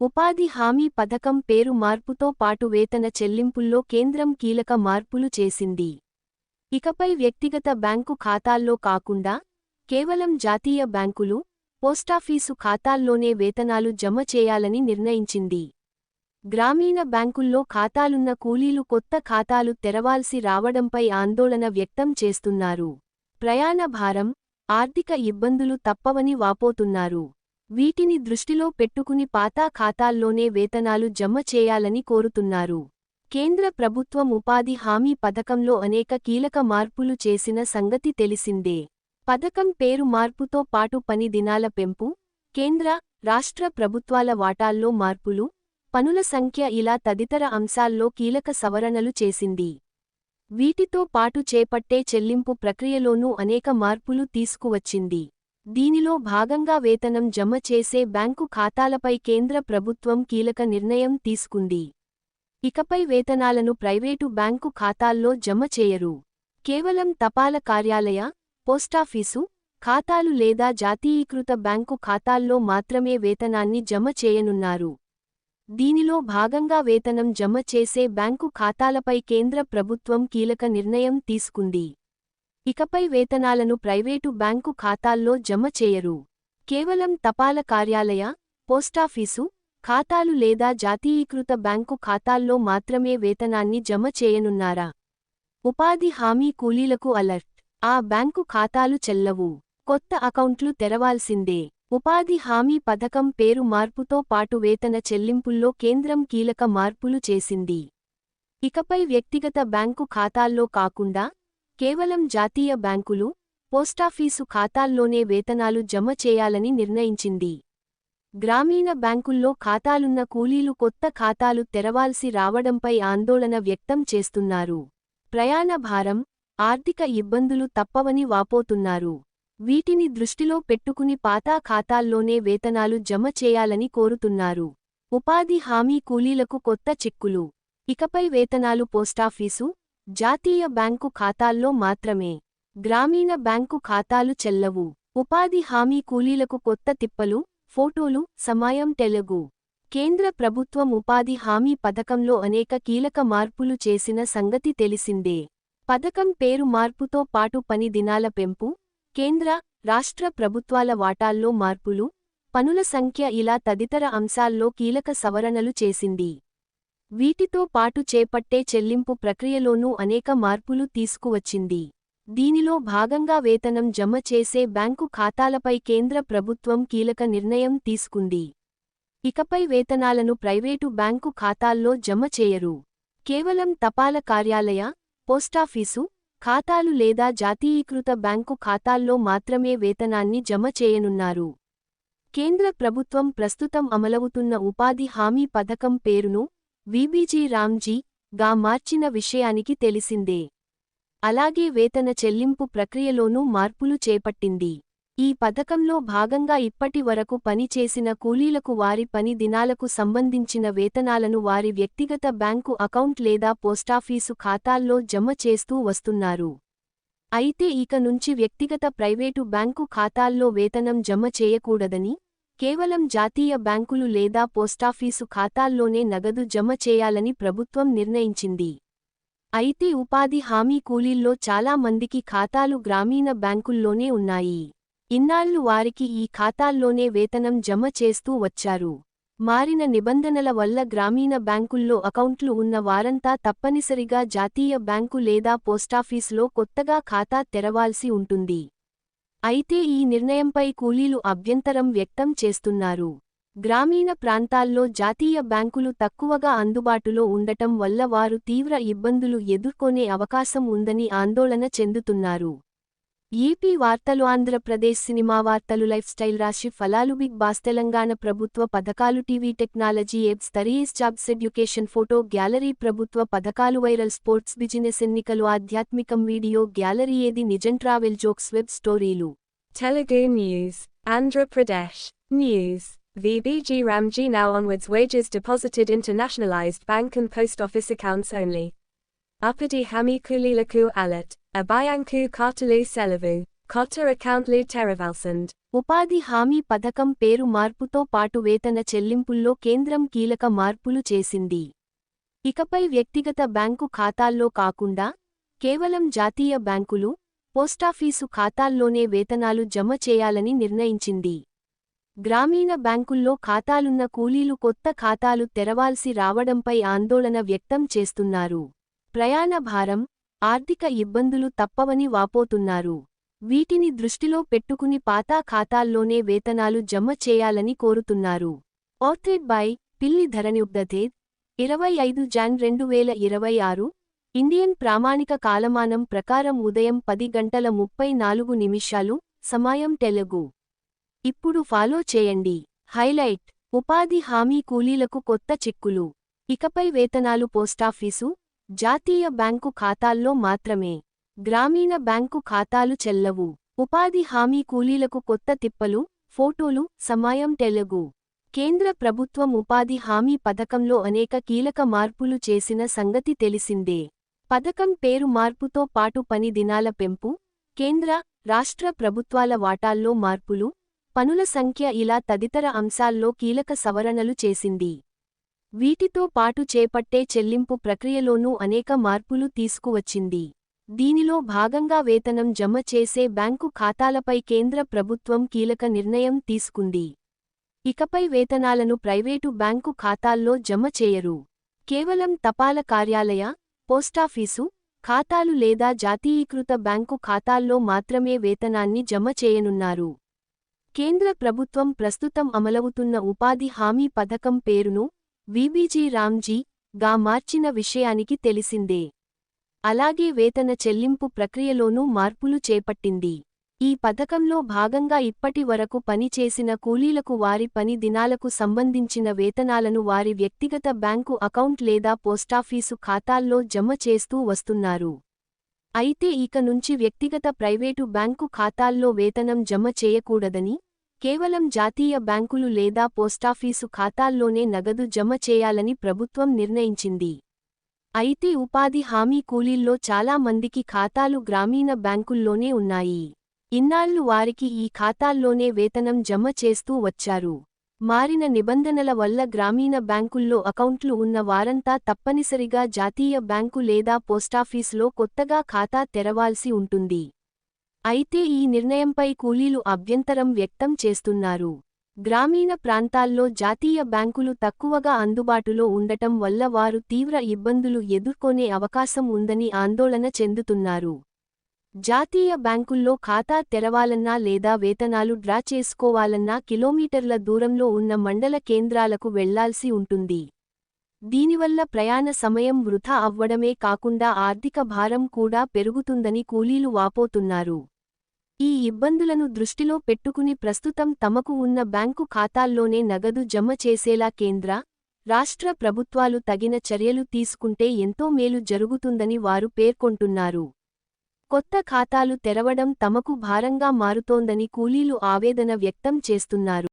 ఉపాధి హామీ పథకం పేరు మార్పుతో పాటు వేతన చెల్లింపుల్లో కేంద్రం కీలక మార్పులు చేసింది. ఇకపై వ్యక్తిగత బ్యాంకు ఖాతాల్లో కాకుండా కేవలం జాతీయ బ్యాంకులు, పోస్టాఫీసు ఖాతాల్లోనే వేతనాలు జమ చేయాలని నిర్ణయించింది. గ్రామీణ బ్యాంకుల్లో ఖాతాలున్న కూలీలు కొత్త ఖాతాలు తెరవాల్సి రావడంపై ఆందోళన వ్యక్తం చేస్తున్నారు. ప్రయాణ భారం, ఆర్థిక ఇబ్బందులు తప్పవని వాపోతున్నారు. వీటిని దృష్టిలో పెట్టుకుని పాత ఖాతాల్లోనే వేతనాలు జమ చేయాలని కోరుతున్నారు. కేంద్ర ప్రభుత్వం ఉపాధి హామీ పథకంలో అనేక కీలక మార్పులు చేసిన సంగతి తెలిసిందే. పథకం పేరు మార్పుతో పాటు పని దినాల పెంపు, కేంద్ర, రాష్ట్ర ప్రభుత్వాల వాటాల్లో మార్పులు, పనుల సంఖ్య ఇలా తదితర అంశాల్లో కీలక సవరణలు చేసింది. వీటితో పాటు చేపట్టే చెల్లింపు ప్రక్రియలోనూ అనేక మార్పులు తీసుకువచ్చింది. దీనిలో భాగంగా వేతనం జమ చేసే బ్యాంకు ఖాతాలపై కేంద్ర ప్రభుత్వం కీలక నిర్ణయం తీసుకుంది. ఇకపై వేతనాలను ప్రైవేటు బ్యాంకు ఖాతాల్లో జమ చేయరు. కేవలం తపాలా కార్యాలయ, పోస్టాఫీసు ఖాతాలు లేదా జాతీయీకృత బ్యాంకు ఖాతాల్లో మాత్రమే వేతనాన్ని జమ చేయనున్నారు. దీనిలో భాగంగా వేతనం జమ చేసే బ్యాంకు ఖాతాలపై కేంద్ర ప్రభుత్వం కీలక నిర్ణయం తీసుకుంది. ఇకపై వేతనాలను ప్రైవేటు బ్యాంకు ఖాతాల్లో జమ చేయరు. కేవలం తపాలా కార్యాలయ, పోస్టాఫీసు ఖాతాలు లేదా జాతీయీకృత బ్యాంకు ఖాతాల్లో మాత్రమే వేతనాన్ని జమ చేయనున్నారా? ఉపాధి హామీ కూలీలకు అలర్ట్. ఆ బ్యాంకు ఖాతాలు చెల్లవు. కొత్త అకౌంట్లు తెరవాల్సిందే. ఉపాధి హామీ పథకం పేరు మార్పుతో పాటు వేతన చెల్లింపుల్లో కేంద్రం కీలక మార్పులు చేసింది. ఇకపై వ్యక్తిగత బ్యాంకు ఖాతాల్లో కాకుండా కేవలం జాతీయ బ్యాంకులు, పోస్టాఫీసు ఖాతాల్లోనే వేతనాలు జమ చేయాలని నిర్ణయించింది. గ్రామీణ బ్యాంకుల్లో ఖాతాలున్న కూలీలు కొత్త ఖాతాలు తెరవాల్సి రావడంపై ఆందోళన వ్యక్తం చేస్తున్నారు. ప్రయాణ భారం, ఆర్థిక ఇబ్బందులు తప్పవని వాపోతున్నారు. వీటిని దృష్టిలో పెట్టుకుని పాత ఖాతాల్లోనే వేతనాలు జమ చేయాలని కోరుతున్నారు. ఉపాధి హామీ కూలీలకు కొత్త చిక్కులు. ఇకపై వేతనాలు పోస్టాఫీసు, జాతీయ బ్యాంకు ఖాతాల్లో మాత్రమే. గ్రామీణ బ్యాంకు ఖాతాలు చెల్లవు. ఉపాధి హామీ కూలీలకు కొత్త తిప్పలు, ఫోటోలు. సమయం తెలుగు. కేంద్ర ప్రభుత్వం ఉపాధి హామీ పథకంలో అనేక కీలక మార్పులు చేసిన సంగతి తెలిసిందే. పథకం పేరు మార్పుతో పాటు పని దినాల పెంపు, కేంద్ర, రాష్ట్ర ప్రభుత్వాల వాటాల్లో మార్పులు, పనుల సంఖ్య ఇలా తదితర అంశాల్లో కీలక సవరణలు చేసింది. వీటితో పాటు చేపట్టే చెల్లింపు ప్రక్రియలోనూ అనేక మార్పులు తీసుకువచ్చింది. దీనిలో భాగంగా వేతనం జమ చేసే బ్యాంకు ఖాతాలపై కేంద్ర ప్రభుత్వం కీలక నిర్ణయం తీసుకుంది. ఇకపై వేతనాలను ప్రైవేటు బ్యాంకు ఖాతాల్లో జమ చేయరు. కేవలం తపాలా కార్యాలయ, పోస్టాఫీసు ఖాతాలు లేదా జాతీయీకృత బ్యాంకు ఖాతాల్లో మాత్రమే వేతనాన్ని జమ చేయనున్నారు. కేంద్ర ప్రభుత్వం ప్రస్తుతం అమలవుతున్న ఉపాధి హామీ పథకం పేరును వీబీజీ రామ్జీ గా మార్చిన విషయానికి తెలిసిందే. అలాగే వేతన చెల్లింపు ప్రక్రియలోనూ మార్పులు చేపట్టింది. ఈ పథకంలో భాగంగా ఇప్పటి వరకు పనిచేసిన కూలీలకు వారి పని దినాలకు సంబంధించిన వేతనాలను వారి వ్యక్తిగత బ్యాంకు అకౌంట్ లేదా పోస్టాఫీసు ఖాతాల్లో జమ చేస్తూ వస్తున్నారు. అయితే ఇక నుంచి వ్యక్తిగత ప్రైవేటు బ్యాంకు ఖాతాల్లో వేతనం జమ చేయకూడదని, కేవలం జాతీయ బ్యాంకులు లేదా పోస్టాఫీసు ఖాతాల్లోనే నగదు జమ చేయాలని ప్రభుత్వం నిర్ణయించింది. అయితే ఉపాధి హామీ కూలీల్లో చాలా మందికి ఖాతాలు గ్రామీణ బ్యాంకుల్లోనే ఉన్నాయి. ఇన్నాళ్లు వారికి ఈ ఖాతాల్లోనే వేతనం జమ చేస్తూ వచ్చారు. మారిన నిబంధనల వల్ల గ్రామీణ బ్యాంకుల్లో అకౌంట్లు ఉన్న వారంతా తప్పనిసరిగా జాతీయ బ్యాంకు లేదా పోస్టాఫీసులో కొత్తగా ఖాతా తెరవాల్సి ఉంటుంది. అయితే ఈ నిర్ణయంపై కూలీలు అభ్యంతరం వ్యక్తం చేస్తున్నారు. గ్రామీణ ప్రాంతాల్లో జాతీయ బ్యాంకులు తక్కువగా అందుబాటులో ఉండటం వల్ల వారు తీవ్ర ఇబ్బందులు ఎదుర్కొనే అవకాశం ఉందని ఆందోళన చెందుతున్నారు. ఏపీ వార్తలు ఆంధ్రప్రదేశ్ సినిమా వార్తలు లైఫ్ స్టైల్ రాశి ఫలాలు బిగ్ బాస్ తెలంగాణ ప్రభుత్వ పథకాలు టీవీ టెక్నాలజీ ఎబ్స్ తరీస్ జాబ్స్ ఎడ్యుకేషన్ ఫోటో గ్యాలరీ ప్రభుత్వ పథకాలు వైరల్ స్పోర్ట్స్ బిజినెస్ ఎన్నికలు ఆధ్యాత్మికం వీడియో గ్యాలరీ ఏది నిజం ట్రావెల్ జోక్స్ వెబ్ స్టోరీలు Telugu News Andhra Pradesh News VBG Ramji now onwards wages deposited into nationalized bank and post office accounts only. Uppadi Hami Kulilaku Alat Abayanku Kartalu Selavu Kotta accountlu Terravalsand. ఉపాధి హామీ పథకం పేరు మార్పుతో పాటు వేతన చెల్లింపుల్లో కేంద్రం కీలక మార్పులు చేసింది. ఇకపై వ్యక్తిగత బ్యాంకు ఖాతాల్లో కాకుండా కేవలం జాతీయ బ్యాంకులు, పోస్టాఫీసు ఖాతాల్లోనే వేతనాలు జమ చేయాలని నిర్ణయించింది. గ్రామీణ బ్యాంకుల్లో ఖాతాలున్న కూలీలు కొత్త ఖాతాలు తెరవాల్సి రావడంపై ఆందోళన వ్యక్తం చేస్తున్నారు. ప్రయాణ భారం, ఆర్థిక ఇబ్బందులు తప్పవని వాపోతున్నారు. వీటిని దృష్టిలో పెట్టుకుని పాత ఖాతాల్లోనే వేతనాలు జమ చేయాలని కోరుతున్నారు. ఆథర్డ్ బై పిల్లి ధరణ్యుగ్ధతేద్ 25 జాన్ 2026 ఇండియన్ ప్రామాణిక కాలమానం ప్రకారం ఉదయం 10:34 సమయం తెలుగు. ఇప్పుడు ఫాలో చేయండి. హైలైట్: ఉపాధి హామీ కూలీలకు కొత్త చిక్కులు. ఇకపై వేతనాలు పోస్టాఫీసు, జాతీయ బ్యాంకు ఖాతాల్లో మాత్రమే. గ్రామీణ బ్యాంకు ఖాతాలు చెల్లవు. ఉపాధి హామీ కూలీలకు కొత్త తిప్పలు. ఫోటోలు. సమయం తెలుగు. కేంద్ర ప్రభుత్వం ఉపాధి హామీ పథకంలో అనేక కీలక మార్పులు చేసిన సంగతి తెలిసిందే. పథకం పేరు మార్పుతో పాటు పని దినాల పెంపు, కేంద్ర, రాష్ట్ర ప్రభుత్వాల వాటాల్లో మార్పులు, పనుల సంఖ్య ఇలా తదితర అంశాల్లో కీలక సవరణలు చేసింది. వీటితో పాటు చేపట్టే చెల్లింపు ప్రక్రియలోనూ అనేక మార్పులు తీసుకువచ్చింది. దీనిలో భాగంగా వేతనం జమ చేసే బ్యాంకు ఖాతాలపై కేంద్ర ప్రభుత్వం కీలక నిర్ణయం తీసుకుంది. ఇకపై వేతనాలను ప్రైవేటు బ్యాంకు ఖాతాల్లో జమ చేయరు. కేవలం తపాల కార్యాలయ, పోస్టాఫీసు ఖాతాలు లేదా జాతీయీకృత బ్యాంకు ఖాతాల్లో మాత్రమే వేతనాన్ని జమ చేయనున్నారు. కేంద్ర ప్రభుత్వం ప్రస్తుతం అమలవుతున్న ఉపాధి హామీ పథకం పేరును వీబీజీ రామ్జీ గా మార్చిన విషయానికి తెలిసిందే. అలాగే వేతన చెల్లింపు ప్రక్రియలోనూ మార్పులు చేపట్టింది. ఈ పథకంలో భాగంగా ఇప్పటి వరకు పనిచేసిన కూలీలకు వారి పని దినాలకు సంబంధించిన వేతనాలను వారి వ్యక్తిగత బ్యాంకు అకౌంట్ లేదా పోస్టాఫీసు ఖాతాల్లో జమ చేస్తూ వస్తున్నారు. అయితే ఇక నుంచి వ్యక్తిగత ప్రైవేటు బ్యాంకు ఖాతాల్లో వేతనం జమ చేయకూడదని, కేవలం జాతీయ బ్యాంకులు లేదా పోస్టాఫీసు ఖాతాల్లోనే నగదు జమ చేయాలని ప్రభుత్వం నిర్ణయించింది. అయితే ఉపాధి హామీ కూలీల్లో చాలా మందికి ఖాతాలు గ్రామీణ బ్యాంకుల్లోనే ఉన్నాయి. ఇన్నాళ్లు వారికి ఈ ఖాతాల్లోనే వేతనం జమ చేస్తూ వచ్చారు. మారిన నిబంధనల వల్ల గ్రామీణ బ్యాంకుల్లో అకౌంట్లు ఉన్న వారంతా తప్పనిసరిగా జాతీయ బ్యాంకు లేదా పోస్టాఫీసులో కొత్తగా ఖాతా తెరవాల్సి ఉంటుంది. అయితే ఈ నిర్ణయంపై కూలీలు అభ్యంతరం వ్యక్తం చేస్తున్నారు. గ్రామీణ ప్రాంతాల్లో జాతీయ బ్యాంకులు తక్కువగా అందుబాటులో ఉండటం వల్ల వారు తీవ్ర ఇబ్బందులు ఎదుర్కొనే అవకాశం ఉందని ఆందోళన చెందుతున్నారు. జాతీయ బ్యాంకుల్లో ఖాతా తెరవాలన్నా లేదా వేతనాలు డ్రా చేసుకోవాలన్నా కిలోమీటర్ల దూరంలో ఉన్న మండల కేంద్రాలకు వెళ్లాల్సి ఉంటుంది. దీనివల్ల ప్రయాణ సమయం వృథా అవ్వడమే కాకుండా ఆర్థిక భారం కూడా పెరుగుతుందని కూలీలు వాపోతున్నారు. ఈ ఇబ్బందులను దృష్టిలో పెట్టుకుని ప్రస్తుతం తమకు ఉన్న బ్యాంకు ఖాతాల్లోనే నగదు జమ చేసేలా కేంద్ర, రాష్ట్ర ప్రభుత్వాలు తగిన చర్యలు తీసుకుంటే ఎంతో మేలు జరుగుతుందని వారు పేర్కొంటున్నారు. కొత్త ఖాతాలు తెరవడం తమకు భారంగా మారుతోందని కూలీలు ఆవేదన వ్యక్తం చేస్తున్నారు.